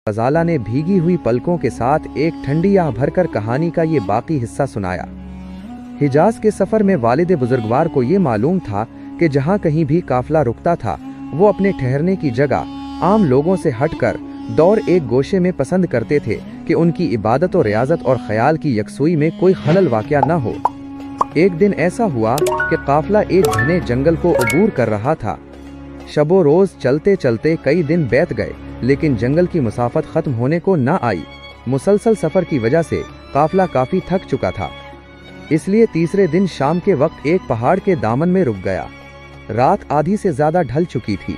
गजाला ने भीगी हुई पलकों के साथ एक ठंडी आह भरकर कहानी का ये बाकी हिस्सा सुनाया। हिजाज के सफर में वालिद बुजुर्गवार को ये मालूम था कि जहाँ कहीं भी काफिला रुकता था वो अपने ठहरने की जगह आम लोगों से हटकर दौर एक गोशे में पसंद करते थे कि उनकी इबादत और रियाजत और ख्याल की यकसुई में कोई खलल वाक़या न हो। एक दिन ऐसा हुआ कि काफिला एक घने जंगल को अबूर कर रहा था। शबो रोज चलते चलते कई दिन बीत गए, लेकिन जंगल की मुसाफत खत्म होने को न आई। मुसलसल सफर की वजह से काफिला काफी थक चुका था, इसलिए तीसरे दिन शाम के वक्त एक पहाड़ के दामन में रुक गया। रात आधी से ज्यादा ढल चुकी थी।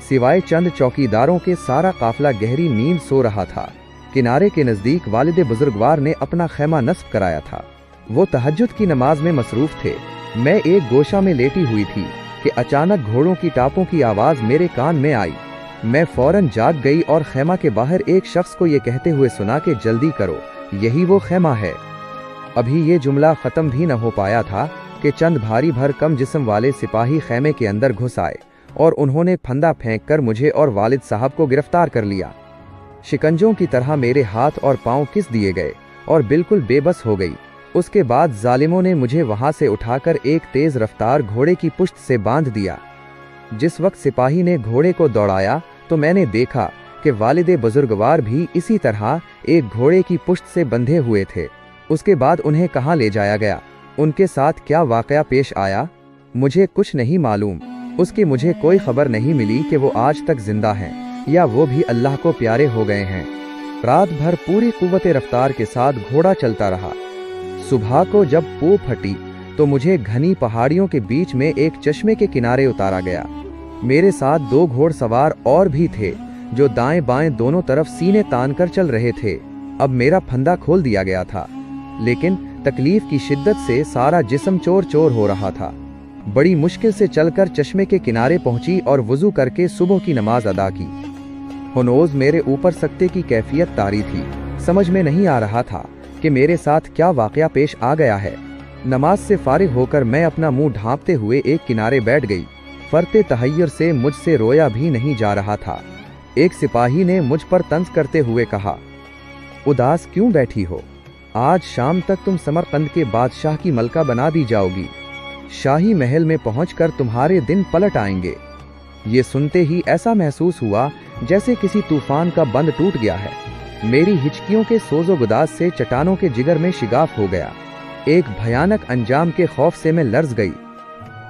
सिवाय चंद चौकीदारों के सारा काफिला गहरी नींद सो रहा था। किनारे के नजदीक वालिद बुजुर्गवार ने अपना खैमा नस्ब कराया था। वो तहज्जुद की नमाज में मसरूफ थे। मैं एक गोशा में लेटी हुई थी कि अचानक घोड़ों की टापों की आवाज मेरे कान में आई। मैं फौरन जाग गई और खैमा के बाहर एक शख्स को ये कहते हुए सुना कि जल्दी करो, यही वो खैमा है। अभी ये जुमला खत्म भी न हो पाया था कि चंद भारी भर कम जिस्म वाले सिपाही खैमे के अंदर घुस आए और उन्होंने फंदा फेंककर मुझे और वालिद साहब को गिरफ्तार कर लिया। शिकंजों की तरह मेरे हाथ और पांव किस दिए गए और बिल्कुल बेबस हो गई। उसके बाद जालिमों ने मुझे वहां से उठाकर एक तेज रफ्तार घोड़े की पुश्त से बांध दिया। जिस वक्त सिपाही ने घोड़े को दौड़ाया तो मैंने देखा कि वालिद बुजुर्गवार भी इसी तरह एक घोड़े की पुश्त से बंधे हुए थे। उसके बाद उन्हें कहाँ ले जाया गया, उनके साथ क्या वाकया पेश आया, मुझे कुछ नहीं मालूम। उसकी मुझे कोई खबर नहीं मिली कि वो आज तक जिंदा हैं या वो भी अल्लाह को प्यारे हो गए हैं। रात भर पूरी कुव्वते रफ्तार के साथ घोड़ा चलता रहा। सुबह को जब पू फटी तो मुझे घनी पहाड़ियों के बीच में एक चश्मे के किनारे उतारा गया। मेरे साथ 2 घोड़सवार और भी थे जो दाएं बाएं दोनों तरफ सीने तान कर चल रहे थे। अब मेरा फंदा खोल दिया गया था, लेकिन तकलीफ की शिद्दत से सारा जिस्म चोर चोर हो रहा था। बड़ी मुश्किल से चलकर चश्मे के किनारे पहुंची और वुजू करके सुबह की नमाज अदा की। हुनोज मेरे ऊपर सकते की कैफियत तारी थी। समझ में नहीं आ रहा था कि मेरे साथ क्या वाकया पेश आ गया है। नमाज से फारिग होकर मैं अपना मुंह ढांपते हुए एक किनारे बैठ गई। फरते तहय्युर से मुझसे रोया भी नहीं जा रहा था। एक सिपाही ने मुझ पर तंज करते हुए कहा, उदास क्यों बैठी हो? आज शाम तक तुम समरकंद के बादशाह की मलका बना दी जाओगी। शाही महल में पहुंचकर तुम्हारे दिन पलट आएंगे। ये सुनते ही ऐसा महसूस हुआ जैसे किसी तूफान का बंद टूट गया है। मेरी हिचकियों के सोजो गुदाज से चट्टानों के जिगर में शिगाफ हो गया। एक भयानक अंजाम के खौफ से मैं लर्ज गई।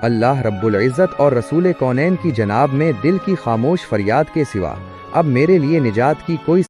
अल्लाह रब्बुल इज़्ज़त और रसूल कौनैन की जनाब में दिल की खामोश फरियाद के सिवा अब मेरे लिए निजात की कोई